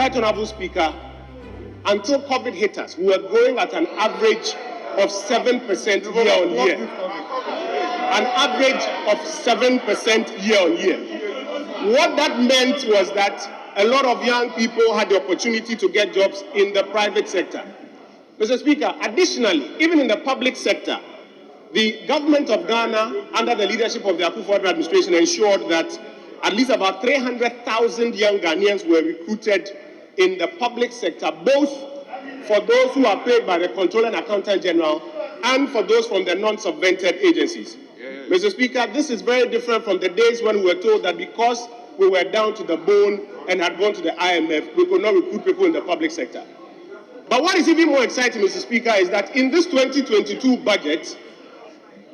Right Honorable Speaker, until COVID hit us, we were growing at an average of 7% year on year. An average of 7% year on year. What that meant was that a lot of young people had the opportunity to get jobs in the private sector. Mr. Speaker, additionally, even in the public sector, the government of Ghana, under the leadership of the Akufo-Addo administration, ensured that at least about 300,000 young Ghanaians were recruited in the public sector, both for those who are paid by the Comptroller and Accountant General and for those from the non-subvented agencies. Mr. Speaker, this is very different from the days when we were told that because we were down to the bone and had gone to the IMF, we could not recruit people in the public sector. But what is even more exciting, Mr. Speaker, is that in this 2022 budget,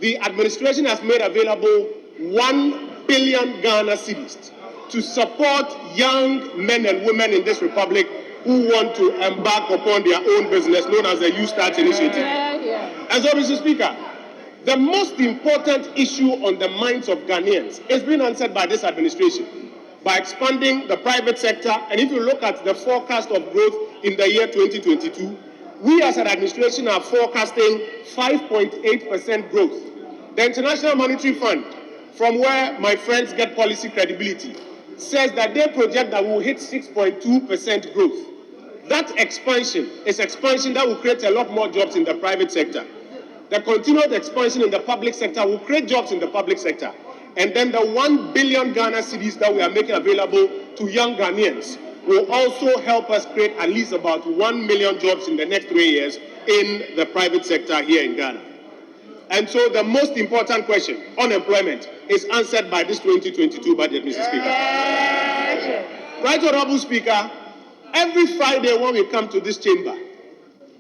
the administration has made available 1 billion Ghana cedis to support young men and women in this republic who want to embark upon their own business, known as the Youth Start Initiative. And so, Mr. Speaker, the most important issue on the minds of Ghanaians is being answered by this administration by expanding the private sector. And if you look at the forecast of growth in the year 2022, we as an administration are forecasting 5.8% growth. The International Monetary Fund, from where my friends get policy credibility, says that they project that we will hit 6.2% growth. That expansion is expansion that will create a lot more jobs in the private sector. The continued expansion in the public sector will create jobs in the public sector. And then the 1 billion Ghana cedis that we are making available to young Ghanaians will also help us create at least about 1 million jobs in the next 3 years in the private sector here in Ghana. And so the most important question, unemployment, is answered by this 2022 budget, Mr. Speaker. Right Honorable Speaker, every Friday when we come to this chamber,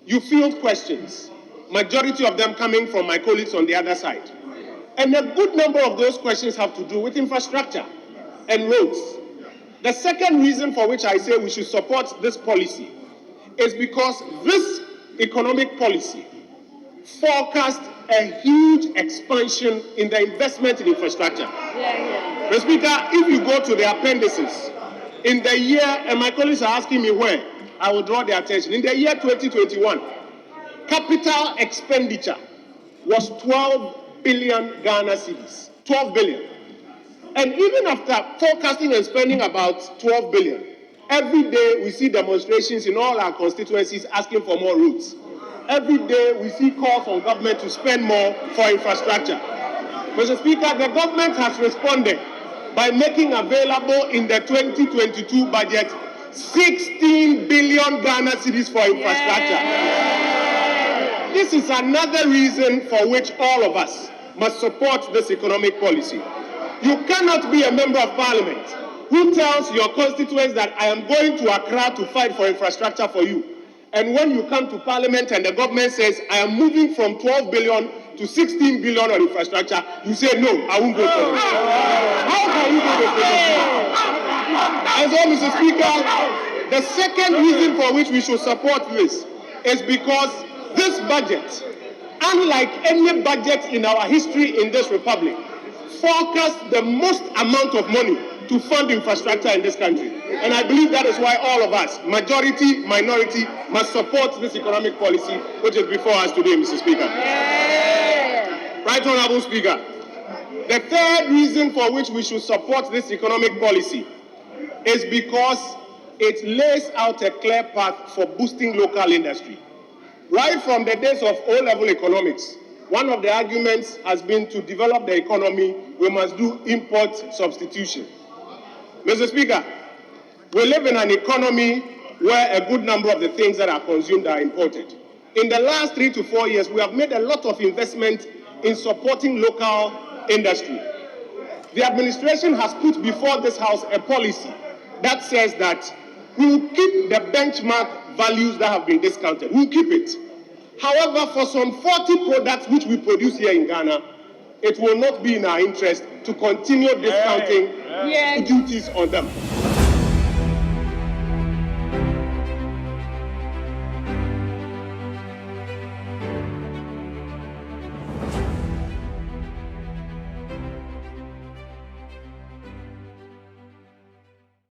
you field questions, majority of them coming from my colleagues on the other side. And a good number of those questions have to do with infrastructure and roads. The second reason for which I say we should support this policy is because this economic policy forecast a huge expansion in the investment in infrastructure. Mr. Speaker, if you go to the appendices, in the year, and my colleagues are asking me where, I will draw their attention. In the year 2021, capital expenditure was 12 billion Ghana cedis. 12 billion. And even after forecasting and spending about 12 billion, every day we see demonstrations in all our constituencies asking for more roads. Every day we see calls on government to spend more for infrastructure. Mr. Speaker, the government has responded by making available in the 2022 budget 16 billion Ghana cedis for infrastructure. This is another reason for which all of us must support this economic policy. You cannot be a member of parliament who tells your constituents that I am going to Accra to fight for infrastructure for you. And when you come to parliament and the government says, I am moving from 12 billion to 16 billion on infrastructure, you say, no, I won't vote for it. How can you vote for it? And so, Mr. Speaker, the second reason for which we should support this is because this budget, unlike any budget in our history in this republic, forecasts the most amount of money to fund infrastructure in this country. And I believe that is why all of us, majority, minority, must support this economic policy which is before us today, Mr. Speaker. Right Honorable Speaker, the third reason for which we should support this economic policy is because it lays out a clear path for boosting local industry. Right from the days of O-level economics, one of the arguments has been to develop the economy, we must do import substitution. Mr. Speaker, we live in an economy where a good number of the things that are consumed are imported. In the last 3 to 4 years, we have made a lot of investment in supporting local industry. The administration has put before this House a policy that says that we will keep the benchmark values that have been discounted. We will keep it. However, for some 40 products which we produce here in Ghana, it will not be in our interest to continue discounting duties on them.